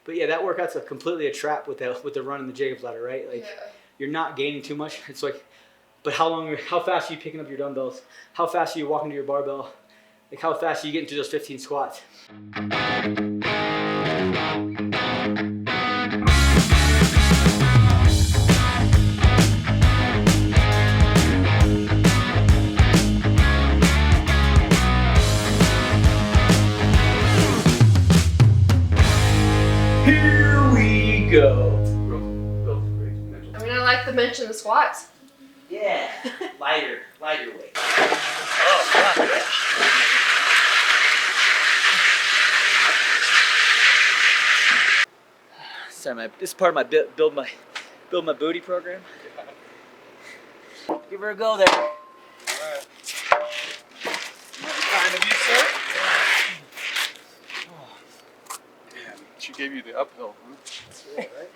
But yeah, that workout's completely a trap with the run and the Jacob's ladder, right? Like you're not gaining too much. It's like, but how fast are you picking up your dumbbells? How fast are you walking to your barbell? Like how fast are you getting through those 15 squats? Here we go. I mean, I like the bench and the squats. Yeah, lighter weight. Oh, God, yeah. Sorry, this is part of my build my booty program. Give her a go there. All right. Kind of you, sir. Oh. Damn, she gave you the uphill, huh? That's right, right?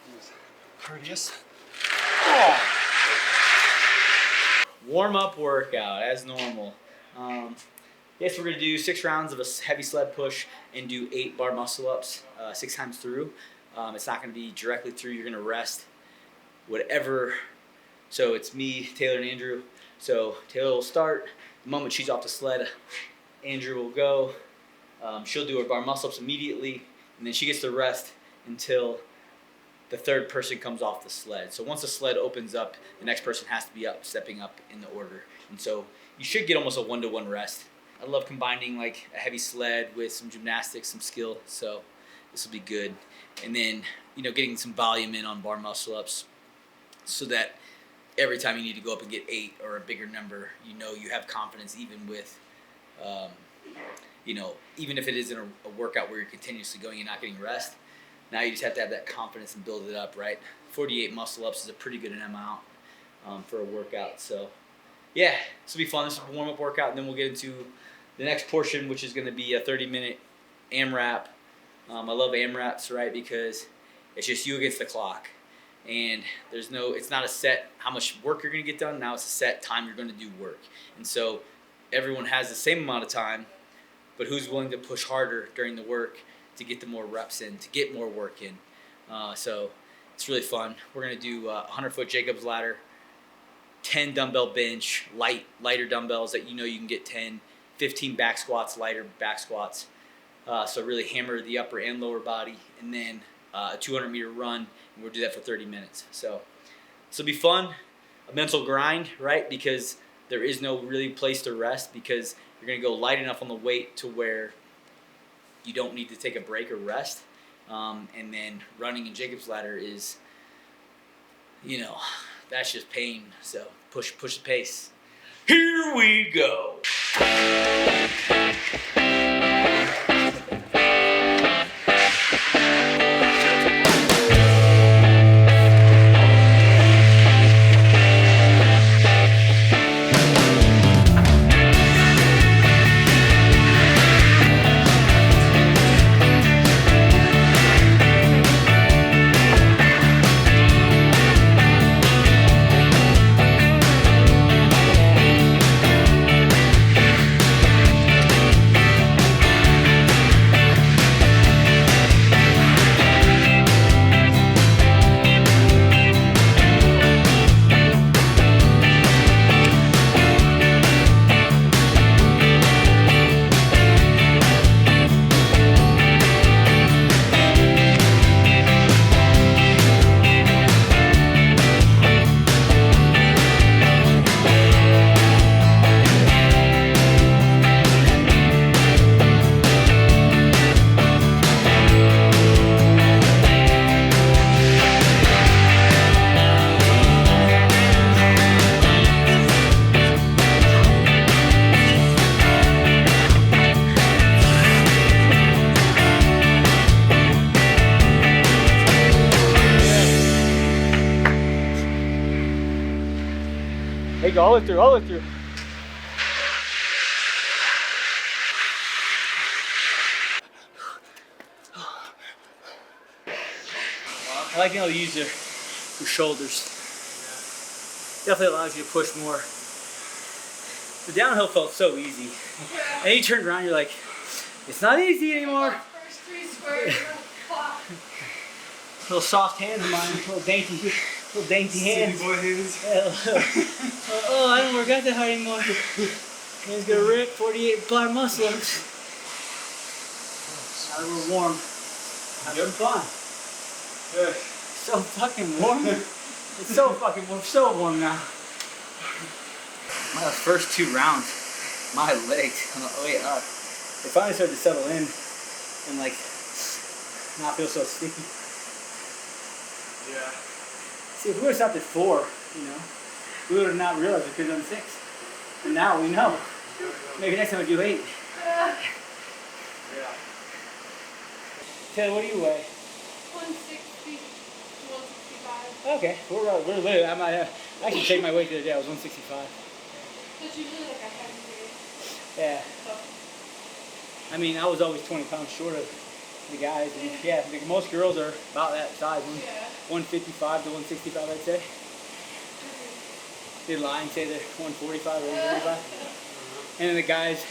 Courteous. Oh. Warm-up workout as normal. Yes, we're gonna do 6 rounds of a heavy sled push and do 8 bar muscle ups 6 times through. It's not gonna be directly through. You're gonna rest whatever. So it's me, Taylor, and Andrew. So Taylor will start. The moment she's off the sled, Andrew will go. She'll do her bar muscle ups immediately, and then she gets to rest until the third person comes off the sled. So once the sled opens up, the next person has to be stepping up in the order. And so you should get almost a 1-to-1 rest. I love combining like a heavy sled with some gymnastics, some skill. So this will be good. And then, getting some volume in on bar muscle ups so that every time you need to go up and get 8 or a bigger number, you have confidence even with, even if it isn't a workout where you're continuously going, you're not getting rest. Now you just have to have that confidence and build it up, right? 48 muscle ups is a pretty good amount for a workout. So, yeah, this will be fun. This is a warm-up workout, and then we'll get into the next portion, which is going to be a 30-minute AMRAP. I love AMRAPs, right, because it's just you against the clock. And it's not a set how much work you're going to get done. Now it's a set time you're going to do work. And so everyone has the same amount of time, but who's willing to push harder during the work to get the more reps in, to get more work in. So it's really fun. We're going to do a 100-foot Jacob's ladder, 10 dumbbell bench, lighter dumbbells that you can get 10, 15 back squats, lighter back squats. So really hammer the upper and lower body, and then a 200-meter run, and we'll do that for 30 minutes. So this will be fun, a mental grind, right? Because there is no really place to rest, because you're going to go light enough on the weight to where you don't need to take a break or rest. And then running in Jacob's ladder is, that's just pain. So push the pace. Here we go. Hey, go all the way through, all the way through. I like being able to use your shoulders. Definitely allows you to push more. The downhill felt so easy. Yeah. And you turned around, you're like, it's not easy anymore. First 3 squares, Little soft hands of mine, little dainty hands. City boy hands. Oh, I don't work out that hard anymore. Hands gonna rip 48 bar muscle ups. Now that we're warm, having fun. Yeah. So fucking warm. It's so fucking warm, so warm now. My first 2 rounds, my legs on the way up, they finally started to settle in and like not feel so sticky. Yeah. See, if we would have stopped at 4, you know, we would have not realized we could have done 6. And now we know. Maybe next time we'll do 8. Yeah. Taylor, what do you weigh? 160 to 165. Okay, we're literally, I actually checked my weight the other day, I was 165. That's usually like a heavy weight. Yeah. So, I mean, I was always 20 pounds short of the guys. And yeah, like most girls are about that size, yeah. 155 to 165, I'd say. They lie and say they're 145 or 135. And then the guys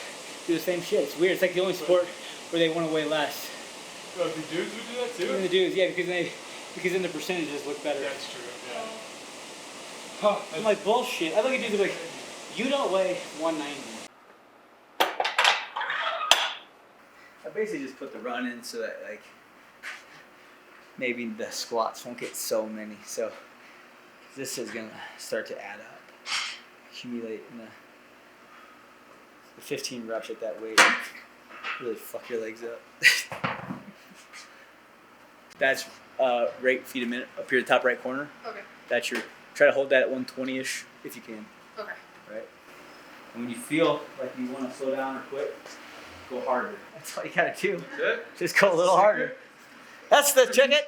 do the same shit. It's weird. It's like the only sport where they want to weigh less. Oh, the dudes would do that too? And the dudes, yeah, because then the percentages look better. That's true, yeah. Huh, I'm like, bullshit. I look at dudes like, you don't weigh 190. I basically just put the run in so that like maybe the squats won't get so many. So this is gonna start to add up, accumulate in the 15 reps at that weight. Really fuck your legs up. That's rate feet a minute up here, the top right corner. Okay. That's your, try to hold that at 120-ish if you can. Okay. Right? And when you feel like you want to slow down or quit, go harder. That's all you gotta do. That's it? Just go a little harder. That's the check it.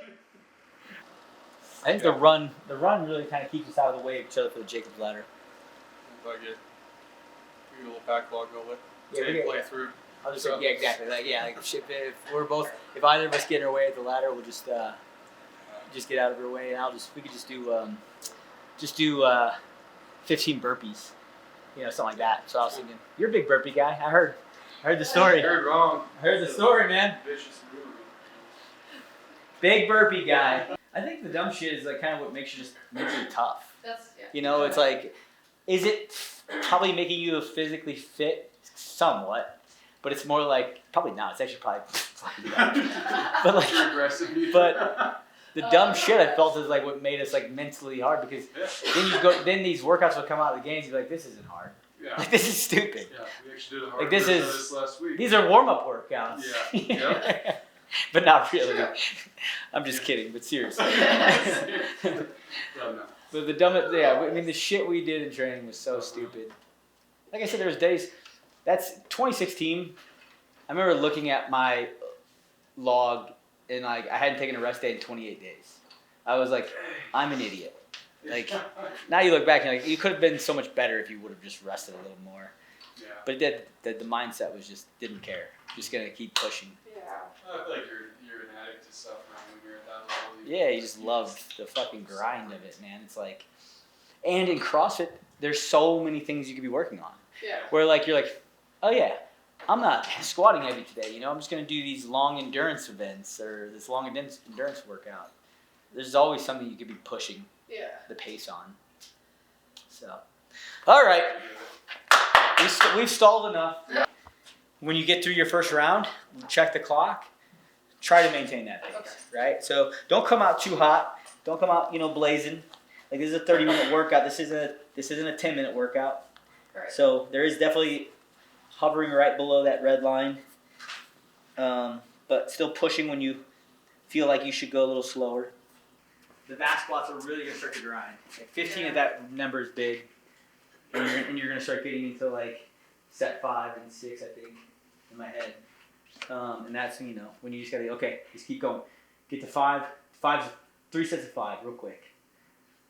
I think the run really kind of keeps us out of the way of each other for the Jacob's ladder. If I get a little backlog, I'll let Yeah, Tate yeah, play yeah. through. I'll just say, yeah, exactly. Like, yeah, like if either of us get in our way at the ladder, we'll just get out of our way, and we could just do 15 burpees, you know, something like that. So I was thinking, you're a big burpee guy. I heard the story. I heard wrong. I heard the story, man. Vicious movement. Big burpee guy. I think the dumb shit is like kind of what makes you just mentally tough. That's, yeah. You know, it's like, is it probably making you physically fit? Somewhat. But it's more like, probably not. It's actually probably fucking dumb. But like, but the dumb shit I felt is like what made us like mentally hard, because then these workouts will come out of the games, you're like, this isn't hard. Yeah. Like, this is stupid. Yeah, we actually did a hard Like, this version is- of this last week. These are warm-up workouts. Yeah. Yeah. But not really. I'm just kidding, but seriously. No. But the dumbest, yeah, I mean, the shit we did in training was so stupid. Like I said, there was days, that's 2016. I remember looking at my log, and like I hadn't taken a rest day in 28 days. I was like, I'm an idiot. Like, now you look back and like, you could have been so much better if you would have just rested a little more. Yeah. But the mindset was just, didn't care. Just gonna keep pushing. Yeah. I feel like you're an addict to stuff, man, when you're at that level. Yeah, you just love the fucking grind of it, man. It's like, and in CrossFit, there's so many things you could be working on. Yeah. Where like, you're like, oh yeah, I'm not squatting heavy today, you know, I'm just gonna do these long endurance events or this long endurance workout. There's always something you could be pushing Yeah. the pace on. So, all right, we've stalled enough. When you get through your first round, check the clock. Try to maintain that pace, right? So don't come out too hot. Don't come out, you know, blazing. Like, this is a 30-minute workout. This isn't a 10-minute workout. Right. So there is definitely hovering right below that red line, but still pushing when you feel like you should go a little slower. The back squats are really gonna start to grind. Like 15 of that number is big, and you're gonna start getting into like set 5 and 6, I think, in my head. And that's, you know, when you just gotta, okay, just keep going. Get to 5. 3 sets of 5 real quick.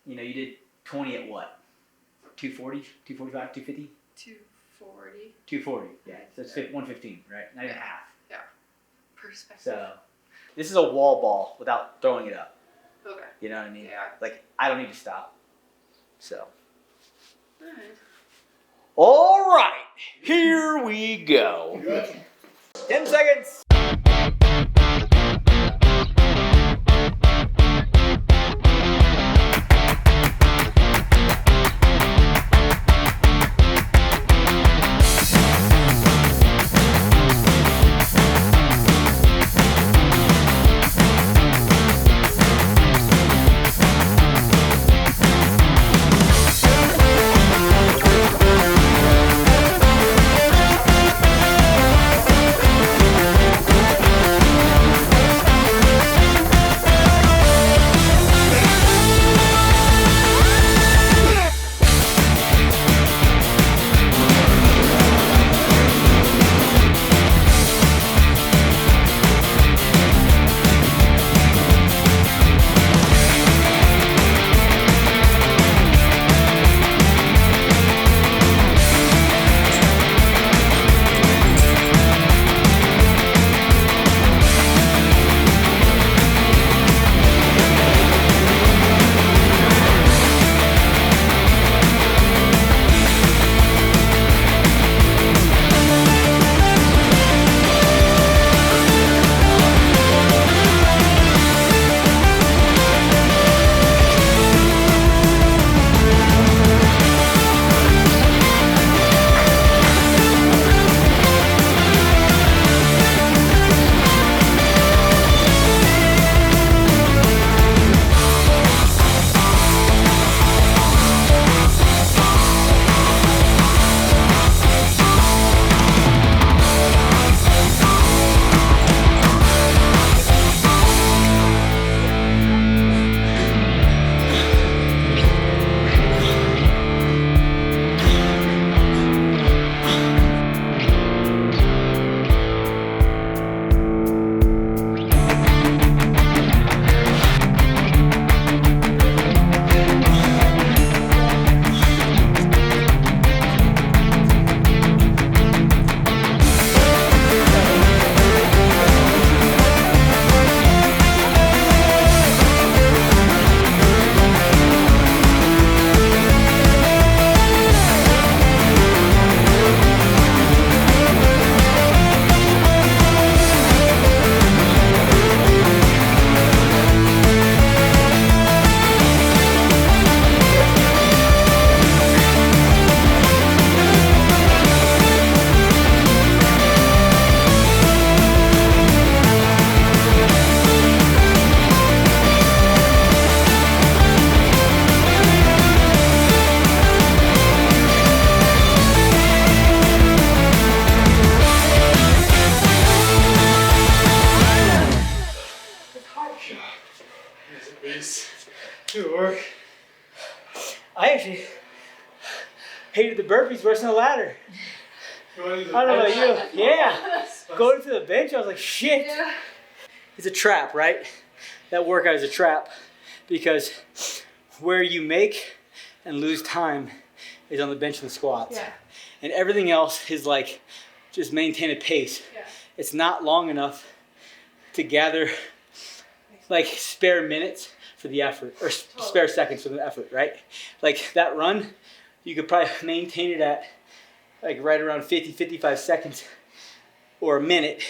You know, you did 20 at what? 240, 245, 250? 240. 240, yeah. So it's 115, right? Not even half. Yeah. Perspective. So this is a wall ball without throwing it up. Okay. You know what I mean? Yeah. Like, I don't need to stop. So. Alright. All right, here we go. 10 seconds. It's good work. I actually hated the burpees worse than the ladder. I don't know about you. Yeah. Going to the bench, I was like, shit. Yeah. It's a trap, right? That workout is a trap because where you make and lose time is on the bench and the squats. Yeah. And everything else is like just maintain a pace. Yeah. It's not long enough to gather like spare minutes for the effort or spare seconds for the effort, right? Like that run, you could probably maintain it at like right around 50, 55 seconds or a minute,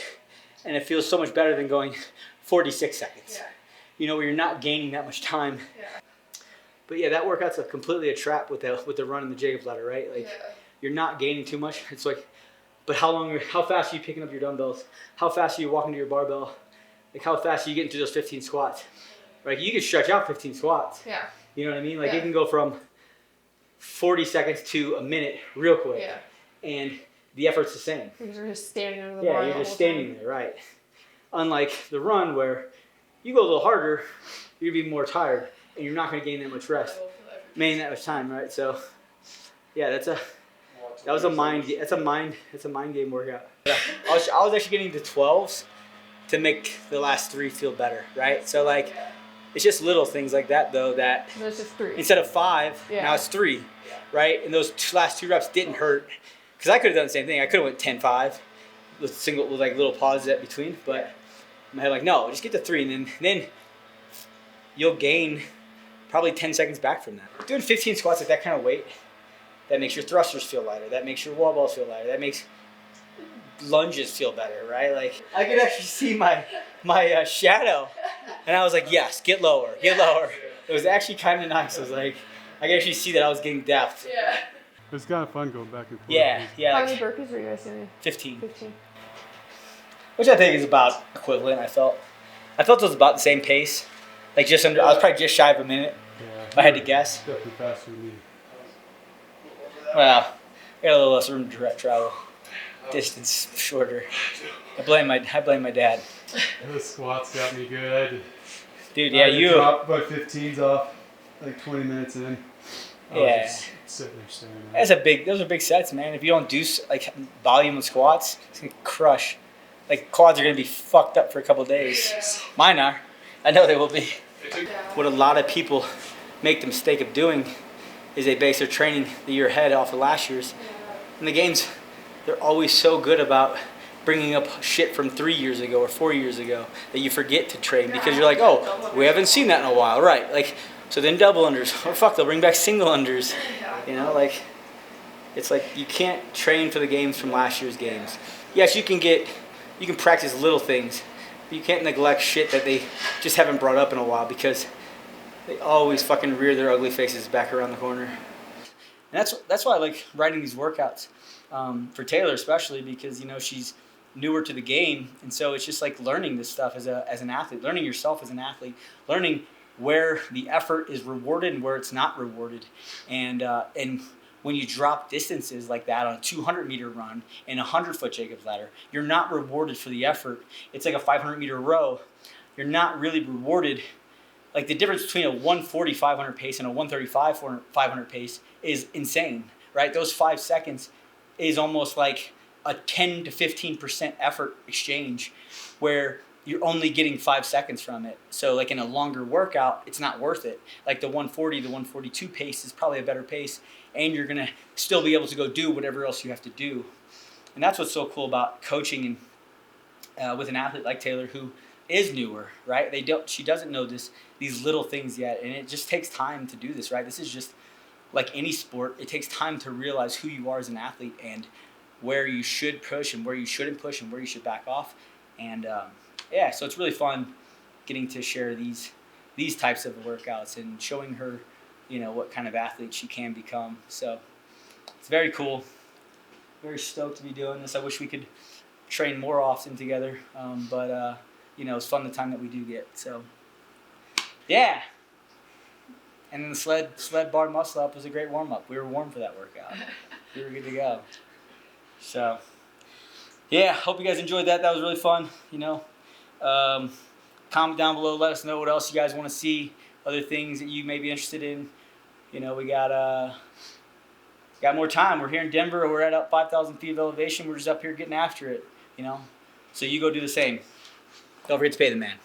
and it feels so much better than going 46 seconds. Yeah. You know, where you're not gaining that much time. Yeah. But yeah, that workout's completely a trap with the run and the Jacob's ladder, right? Like you're not gaining too much. It's like, but how fast are you picking up your dumbbells? How fast are you walking to your barbell? Like how fast are you getting through those 15 squats? Like you can stretch out 15 squats. Yeah. You know what I mean? Like Yeah. it can go from 40 seconds to a minute real quick. Yeah. And the effort's the same. Because you're just standing under the Yeah, bar you're the just whole standing there, right? Unlike the run where you go a little harder, you're gonna be more tired and you're not gonna gain that much rest. Maintain that much time, right? So yeah, that's a mind game workout. Yeah. I was actually getting to 12s to make the last 3 feel better, right? So like it's just little things like that though that There's just 3. instead of 5, now it's 3, right? And those last 2 reps didn't hurt because I could have done the same thing. I could have went 10-5 with like little pauses at between, but in my head like no, just get to 3 and then you'll gain probably 10 seconds back from that. Doing 15 squats at that kind of weight, that makes your thrusters feel lighter. That makes your wall balls feel lighter. That makes lunges feel better, right? Like I could actually see my shadow, and I was like, yes, get lower, get lower. It was actually kind of nice. I was like, I could actually see that I was getting depth. Yeah. It's kind of fun going back and forth. Yeah, yeah. How Like many burpees were you guys doing? 15, 15. which I think is about equivalent. I felt it was about the same pace. Like just under, I was probably just shy of a minute. Yeah. If I had to guess. Definitely faster than me. Well, I got a little less room to travel. Distance shorter. I blame my dad. Those squats got me good. Dude, yeah, you. Dropped my 15s off like 20 minutes in. I was Yeah. just sitting there staring at it. Those are big sets, man. If you don't do like volume of squats, it's gonna crush. Like quads are gonna be fucked up for a couple days. Mine are. I know they will be. What a lot of people make the mistake of doing is they base their training the year ahead off of last year's. And the games, they're always so good about bringing up shit from 3 years ago or 4 years ago that you forget to train because you're like, oh, we haven't seen that in a while, right? Like, so then double unders, or fuck, they'll bring back single unders. You know, like, it's like you can't train for the games from last year's games. Yes, you can practice little things, but you can't neglect shit that they just haven't brought up in a while because they always fucking rear their ugly faces back around the corner. And that's why I like writing these workouts for Taylor especially because, you know, she's newer to the game. And so it's just like learning this stuff as an athlete, learning yourself as an athlete, learning where the effort is rewarded and where it's not rewarded. And when you drop distances like that on a 200-meter run and a 100-foot Jacob's ladder, you're not rewarded for the effort. It's like a 500-meter row. You're not really rewarded. Like the difference between a 140 500 pace and a 135 500 pace is insane, right? Those 5 seconds is almost like a 10 to 15% effort exchange where you're only getting 5 seconds from it. So like in a longer workout, it's not worth it. Like the 140, the 142 pace is probably a better pace and you're gonna still be able to go do whatever else you have to do. And that's what's so cool about coaching and with an athlete like Taylor who is newer, right? She doesn't know these little things yet, and it just takes time to do this, right? This is just like any sport. It takes time to realize who you are as an athlete and where you should push and where you shouldn't push and where you should back off. And yeah, so it's really fun getting to share these types of workouts and showing her, you know, what kind of athlete she can become. So it's very cool. Very stoked to be doing this. I wish we could train more often together, but you know, it's fun the time that we do get. So yeah. And then the sled bar muscle up was a great warm up. We were warm for that workout. We were good to go. So yeah, hope you guys enjoyed that. That was really fun. You know, comment down below. Let us know what else you guys want to see, other things that you may be interested in. You know, we got more time. We're here in Denver. We're at up 5,000 feet of elevation. We're just up here getting after it, you know. So you go do the same. Don't forget to pay the man.